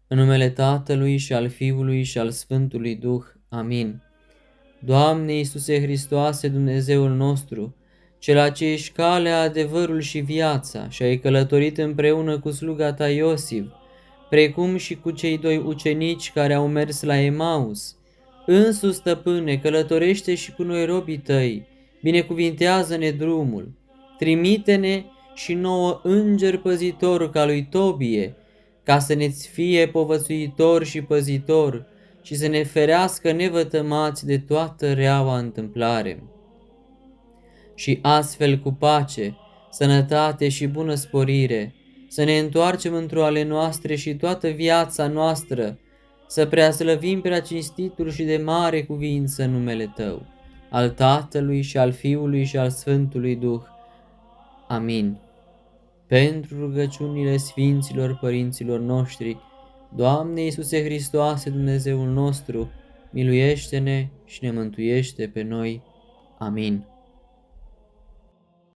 În numele Tatălui și al Fiului și al Sfântului Duh. Amin. Doamne Iisuse Hristoase, Dumnezeul nostru, Cel ce ești calea, adevărul și viața, și ai călătorit împreună cu sluga ta Iosif, precum și cu cei doi ucenici care au mers la Emaus. Însuși, Stăpâne, călătorește și cu noi robii tăi, binecuvintează-ne drumul, trimite-ne și nouă înger păzitor ca lui Tobie, ca să ne-ți fie povățuitor și păzitor și să ne ferească nevătămați de toată reaua întâmplare. Și astfel cu pace, sănătate și bună sporire, să ne întoarcem într-o ale noastre și toată viața noastră, să preaslăvim prea cinstitul și de mare cuvință numele Tău, al Tatălui și al Fiului și al Sfântului Duh. Amin. Pentru rugăciunile Sfinților Părinților noștri, Doamne Iisuse Hristoase, Dumnezeul nostru, miluiește-ne și ne mântuiește pe noi. Amin.